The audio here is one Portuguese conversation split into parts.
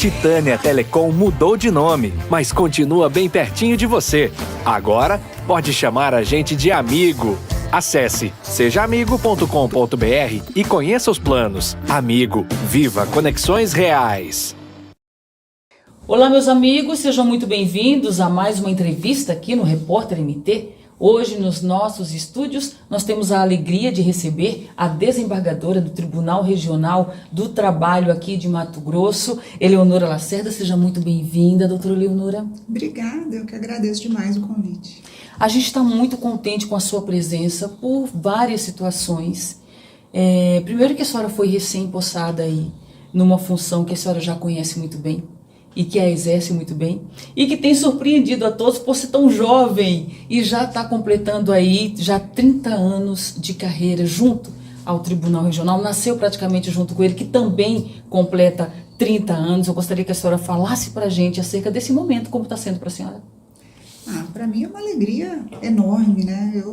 Titânia Telecom mudou de nome, mas continua bem pertinho de você. Agora, pode chamar a gente de amigo. Acesse sejaamigo.com.br e conheça os planos. Amigo, viva conexões reais. Olá, meus amigos, sejam muito bem-vindos a mais uma entrevista aqui no Repórter MT. Hoje, nos nossos estúdios, nós temos a alegria de receber a desembargadora do Tribunal Regional do Trabalho aqui de Mato Grosso, Eleonora Lacerda. Seja muito bem-vinda, doutora Eleonora. Obrigada, eu que agradeço demais o convite. A gente está muito contente com a sua presença por várias situações. Primeiro que a senhora foi recém-possada aí numa função que a senhora já conhece muito bem e que a exerce muito bem, e que tem surpreendido a todos por ser tão jovem e já está completando aí já 30 anos de carreira junto ao Tribunal Regional, nasceu praticamente junto com ele, que também completa 30 anos. Eu gostaria que a senhora falasse para a gente acerca desse momento, como está sendo para a senhora. Para mim é uma alegria enorme, né?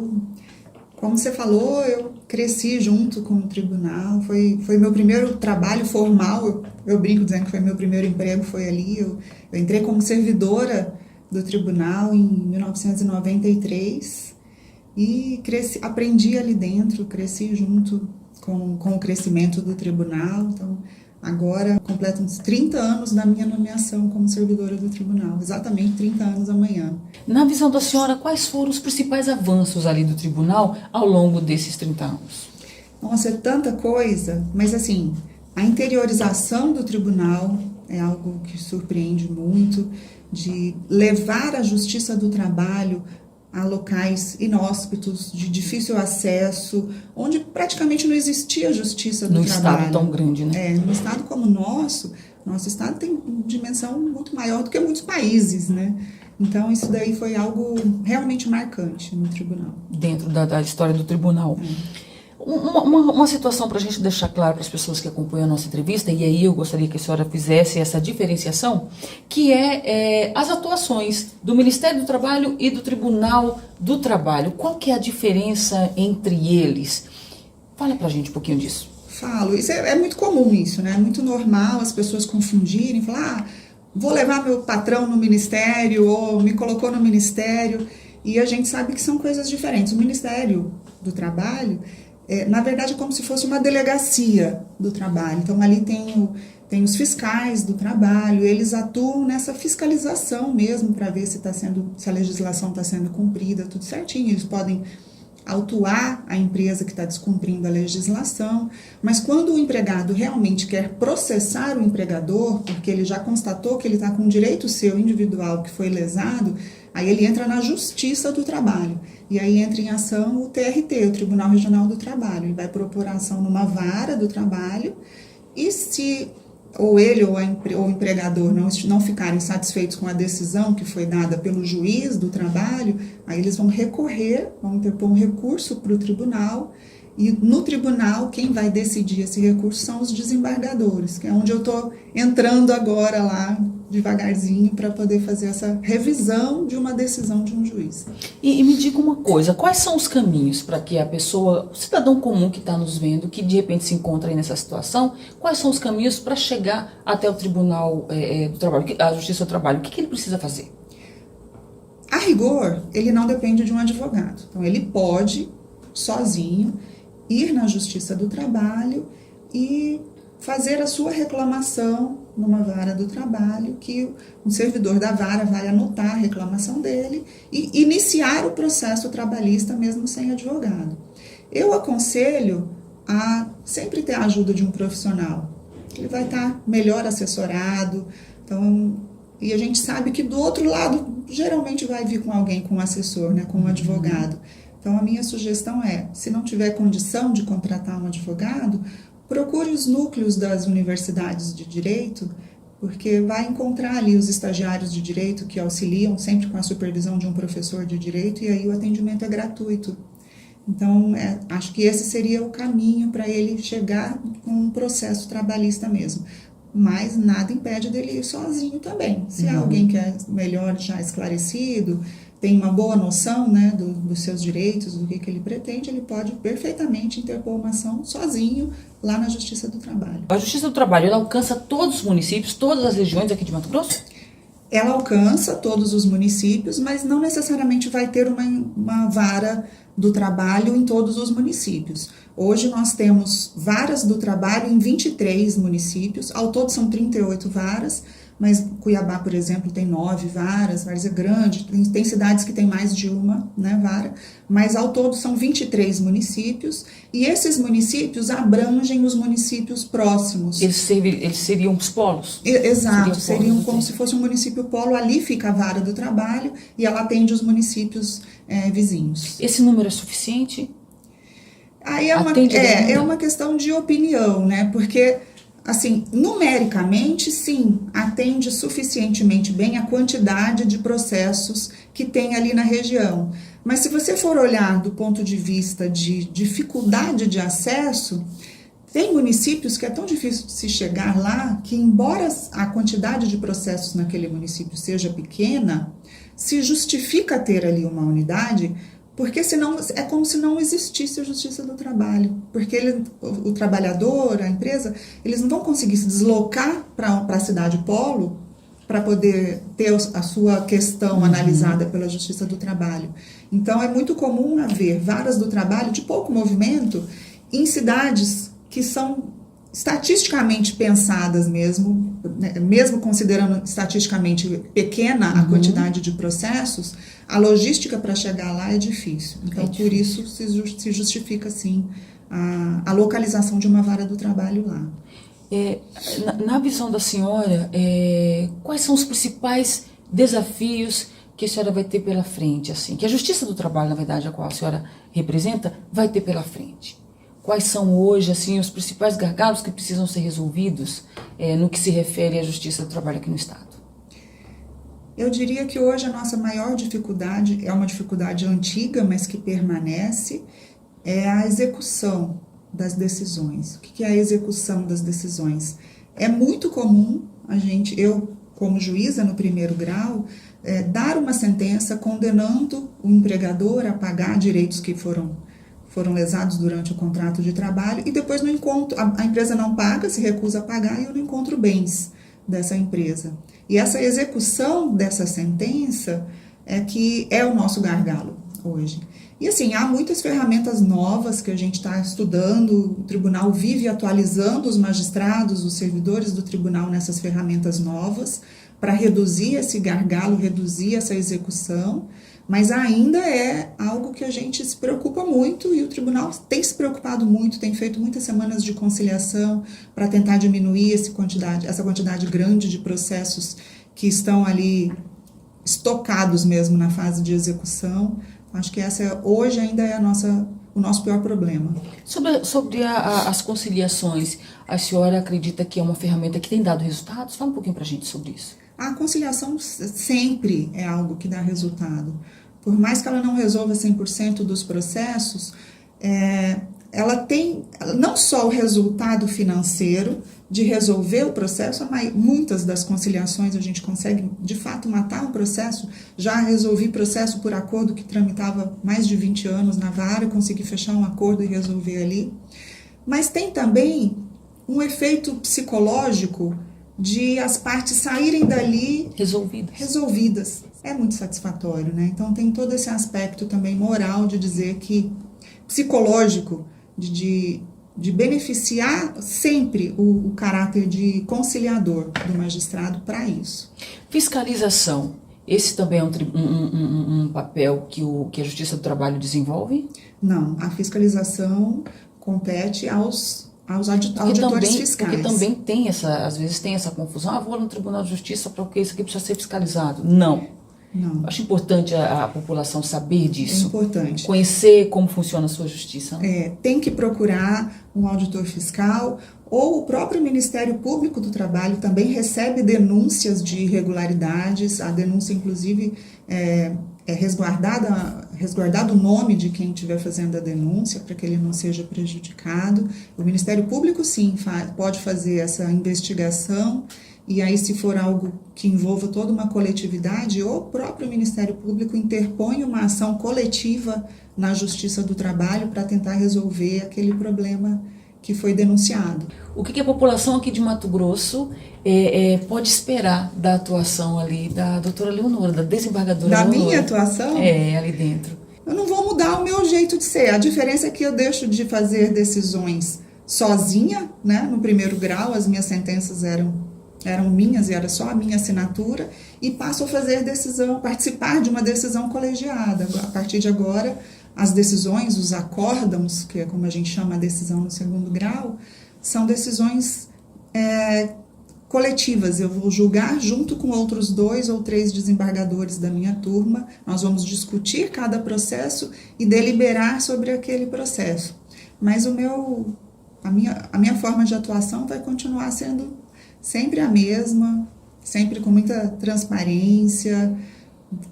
Como você falou, eu cresci junto com o tribunal, foi meu primeiro trabalho formal, eu brinco dizendo que foi meu primeiro emprego, foi ali. Eu entrei como servidora do tribunal em 1993 e aprendi ali dentro, cresci junto com o crescimento do tribunal. Então, agora completam uns 30 anos da minha nomeação como servidora do tribunal, exatamente 30 anos amanhã. Na visão da senhora, quais foram os principais avanços ali do tribunal ao longo desses 30 anos? Nossa, é tanta coisa, mas assim, a interiorização do tribunal é algo que surpreende muito, de levar a justiça do trabalho a locais inóspitos, de difícil acesso, onde praticamente não existia justiça do trabalho. Num estado tão grande, né? Num estado como o nosso estado tem dimensão muito maior do que muitos países, né? Então, isso daí foi algo realmente marcante no tribunal. Dentro da história do tribunal. Uma situação para a gente deixar claro para as pessoas que acompanham a nossa entrevista, e aí eu gostaria que a senhora fizesse essa diferenciação, que é as atuações do Ministério do Trabalho e do Tribunal do Trabalho. Qual que é a diferença entre eles? Fala para a gente um pouquinho disso. Falo, isso é muito comum isso, né? É muito normal as pessoas confundirem, falar, vou levar meu patrão no ministério, ou me colocou no ministério, e a gente sabe que são coisas diferentes. O Ministério do Trabalho, na verdade, é como se fosse uma delegacia do trabalho. Então, ali tem os fiscais do trabalho, eles atuam nessa fiscalização mesmo, para ver se a legislação está sendo cumprida, tudo certinho. Eles podem autuar a empresa que está descumprindo a legislação, mas quando o empregado realmente quer processar o empregador, porque ele já constatou que ele está com um direito seu individual que foi lesado, aí ele entra na Justiça do Trabalho, e aí entra em ação o TRT, o Tribunal Regional do Trabalho, ele vai propor ação numa vara do trabalho, e se ou ele ou o empregador não ficarem satisfeitos com a decisão que foi dada pelo juiz do trabalho, aí eles vão recorrer, vão interpor um recurso para o tribunal, e no tribunal quem vai decidir esse recurso são os desembargadores, que é onde eu estou entrando agora lá devagarzinho para poder fazer essa revisão de uma decisão de um juiz. E me diga uma coisa, quais são os caminhos para que a pessoa, o cidadão comum que está nos vendo, que de repente se encontra aí nessa situação, quais são os caminhos para chegar até o Tribunal do Trabalho, a Justiça do Trabalho? O que ele precisa fazer? A rigor, ele não depende de um advogado. Então, ele pode, sozinho, ir na Justiça do Trabalho e fazer a sua reclamação numa vara do trabalho, que um servidor da vara vai anotar a reclamação dele e iniciar o processo trabalhista mesmo sem advogado. Eu aconselho a sempre ter a ajuda de um profissional. Ele vai estar melhor assessorado, e a gente sabe que do outro lado geralmente vai vir com alguém, com um assessor, né, com um advogado. Então a minha sugestão é, se não tiver condição de contratar um advogado, procure os núcleos das universidades de direito, porque vai encontrar ali os estagiários de direito que auxiliam sempre com a supervisão de um professor de direito, e aí o atendimento é gratuito. Então, acho que esse seria o caminho para ele chegar com um processo trabalhista mesmo. Mas nada impede dele ir sozinho também. Se alguém quer melhor já esclarecido, tem uma boa noção, né, dos seus direitos, do que ele pretende, ele pode perfeitamente interpor uma ação sozinho lá na Justiça do Trabalho. A Justiça do Trabalho, ela alcança todos os municípios, todas as regiões aqui de Mato Grosso? Ela alcança todos os municípios, mas não necessariamente vai ter uma vara do trabalho em todos os municípios. Hoje nós temos varas do trabalho em 23 municípios, ao todo são 38 varas, mas Cuiabá, por exemplo, tem 9 varas, Várzea Grande, tem cidades que tem mais de uma, né, vara, mas ao todo são 23 municípios, e esses municípios abrangem os municípios próximos. Eles seriam os polos? Exato, seriam como se fosse um município polo, ali fica a vara do trabalho e ela atende os municípios vizinhos. Esse número é suficiente? Aí é uma questão de opinião, né, porque... Assim, numericamente, sim, atende suficientemente bem a quantidade de processos que tem ali na região. Mas se você for olhar do ponto de vista de dificuldade de acesso, tem municípios que é tão difícil de se chegar lá que, embora a quantidade de processos naquele município seja pequena, se justifica ter ali uma unidade, porque senão é como se não existisse a Justiça do Trabalho, porque o trabalhador, a empresa, eles não vão conseguir se deslocar para a cidade polo para poder ter a sua questão analisada pela Justiça do Trabalho. Então é muito comum haver varas do trabalho de pouco movimento em cidades que são estatisticamente pensadas mesmo, né, mesmo considerando estatisticamente pequena a quantidade de processos, a logística para chegar lá é difícil. Então, por isso se justifica, sim, a localização de uma vara do trabalho lá. Na visão da senhora, quais são os principais desafios que a senhora vai ter pela frente, assim, que a Justiça do Trabalho, na verdade, a qual a senhora representa, vai ter pela frente? Quais são hoje, assim, os principais gargalos que precisam ser resolvidos no que se refere à Justiça do Trabalho aqui no Estado? Eu diria que hoje a nossa maior dificuldade, é uma dificuldade antiga, mas que permanece, é a execução das decisões. O que é a execução das decisões? É muito comum eu, como juíza no primeiro grau, dar uma sentença condenando o empregador a pagar direitos que foram lesados durante o contrato de trabalho, e depois não encontro, a empresa não paga, se recusa a pagar, e eu não encontro bens dessa empresa. E essa execução dessa sentença que é o nosso gargalo hoje. E assim, há muitas ferramentas novas que a gente está estudando, o tribunal vive atualizando os magistrados, os servidores do tribunal nessas ferramentas novas, para reduzir esse gargalo, reduzir essa execução, mas ainda é algo que a gente se preocupa muito, e o tribunal tem se preocupado muito, tem feito muitas semanas de conciliação para tentar diminuir essa quantidade grande de processos que estão ali estocados mesmo na fase de execução. Acho que hoje ainda é o nosso pior problema. Sobre as conciliações, a senhora acredita que é uma ferramenta que tem dado resultados? Fala um pouquinho para a gente sobre isso. A conciliação sempre é algo que dá resultado. Por mais que ela não resolva 100% dos processos, ela tem não só o resultado financeiro de resolver o processo, mas muitas das conciliações a gente consegue, de fato, matar um processo. Já resolvi processo por acordo que tramitava mais de 20 anos na vara, consegui fechar um acordo e resolver ali. Mas tem também um efeito psicológico de as partes saírem dali resolvidas. É muito satisfatório, né? Então tem todo esse aspecto também moral de dizer que, psicológico, de beneficiar sempre o caráter de conciliador do magistrado para isso. Fiscalização. Esse também é um papel que a Justiça do Trabalho desenvolve? Não, a fiscalização compete aos auditores fiscais. Porque também tem às vezes tem essa confusão. Vou no Tribunal de Justiça porque isso aqui precisa ser fiscalizado. Não. Acho importante a população saber disso. É importante. Conhecer como funciona a sua justiça. Tem que procurar um auditor fiscal, ou o próprio Ministério Público do Trabalho também recebe denúncias de irregularidades. A denúncia, inclusive, é resguardado o nome de quem estiver fazendo a denúncia, para que ele não seja prejudicado. O Ministério Público, sim, pode fazer essa investigação e aí se for algo que envolva toda uma coletividade, o próprio Ministério Público interpõe uma ação coletiva na Justiça do Trabalho para tentar resolver aquele problema que foi denunciado. O que a população aqui de Mato Grosso pode esperar da atuação ali da doutora Leonora, da desembargadora Da Leonora? minha atuação? Ali dentro. Eu não vou mudar o meu jeito de ser. A diferença é que eu deixo de fazer decisões sozinha, né? No primeiro grau, as minhas sentenças eram minhas e era só a minha assinatura, e passo a fazer participar de uma decisão colegiada. A partir de agora, as decisões, os acórdãos, que é como a gente chama a decisão no segundo grau, são decisões coletivas. Eu vou julgar junto com outros 2 ou 3 desembargadores da minha turma. Nós vamos discutir cada processo e deliberar sobre aquele processo. Mas a minha forma de atuação vai continuar sendo sempre a mesma, sempre com muita transparência.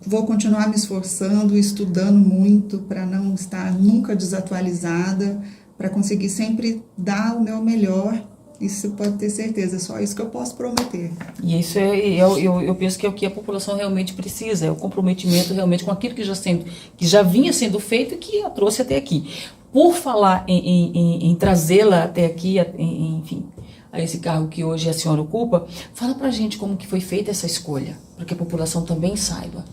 Vou continuar me esforçando, estudando muito para não estar nunca desatualizada, para conseguir sempre dar o meu melhor. Isso pode ter certeza, só isso que eu posso prometer. E isso eu penso que é o que a população realmente precisa, é o comprometimento realmente com aquilo que já vinha sendo feito e que a trouxe até aqui. Por falar em trazê-la até aqui, enfim, a esse cargo que hoje a senhora ocupa, fala pra gente como que foi feita essa escolha, para que a população também saiba.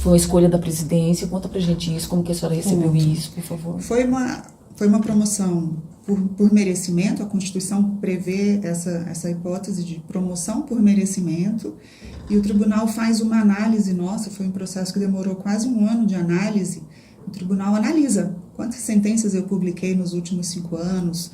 Foi uma escolha da presidência, conta pra gente isso, como que a senhora recebeu isso, por favor. Foi uma promoção por merecimento. A Constituição prevê essa hipótese de promoção por merecimento, e o tribunal faz uma análise nossa. Foi um processo que demorou quase 1 ano de análise. O tribunal analisa quantas sentenças eu publiquei nos últimos 5 anos,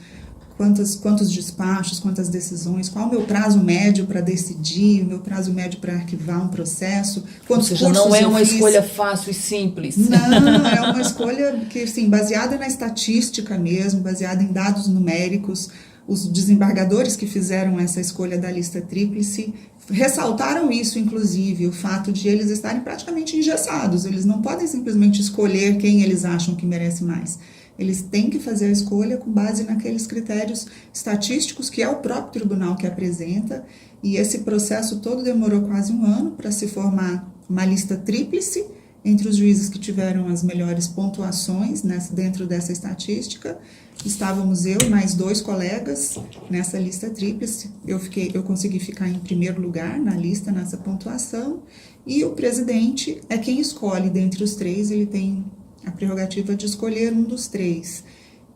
quantos despachos, quantas decisões, qual o meu prazo médio para decidir, o meu prazo médio para arquivar um processo, quantos cursos eu fiz. Não é uma escolha fácil e simples. Não, é uma escolha que, assim, baseada na estatística mesmo, baseada em dados numéricos. Os desembargadores que fizeram essa escolha da lista tríplice ressaltaram isso, inclusive, o fato de eles estarem praticamente engessados. Eles não podem simplesmente escolher quem eles acham que merece mais. Eles têm que fazer a escolha com base naqueles critérios estatísticos que é o próprio tribunal que apresenta, e esse processo todo demorou quase 1 ano para se formar uma lista tríplice entre os juízes que tiveram as melhores pontuações dentro dessa estatística. Estávamos eu e mais 2 colegas nessa lista tríplice. Eu consegui ficar em primeiro lugar na lista, nessa pontuação, e o presidente é quem escolhe dentre os 3, ele tem a prerrogativa de escolher um dos 3.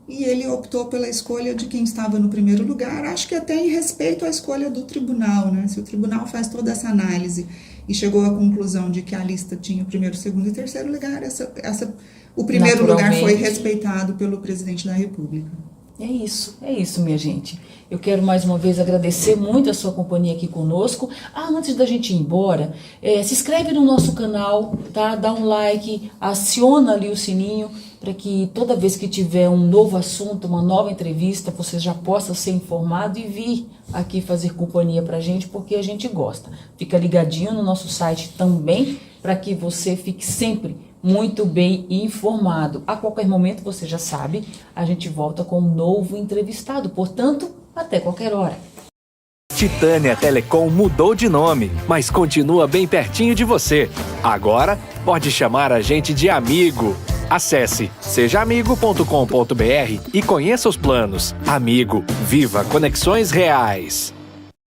E ele optou pela escolha de quem estava no primeiro lugar, acho que até em respeito à escolha do tribunal, né? Se o tribunal faz toda essa análise e chegou à conclusão de que a lista tinha o primeiro, segundo e terceiro lugar, o primeiro lugar foi respeitado pelo presidente da República. É isso, minha gente. Eu quero mais uma vez agradecer muito a sua companhia aqui conosco. Antes da gente ir embora, se inscreve no nosso canal, tá? Dá um like, aciona ali o sininho para que toda vez que tiver um novo assunto, uma nova entrevista, você já possa ser informado e vir aqui fazer companhia pra gente, porque a gente gosta. Fica ligadinho no nosso site também, para que você fique sempre muito bem informado. A qualquer momento, você já sabe, a gente volta com um novo entrevistado. Portanto, até qualquer hora. Titânia Telecom mudou de nome, mas continua bem pertinho de você. Agora, pode chamar a gente de amigo. Acesse sejaamigo.com.br e conheça os planos. Amigo, viva conexões reais.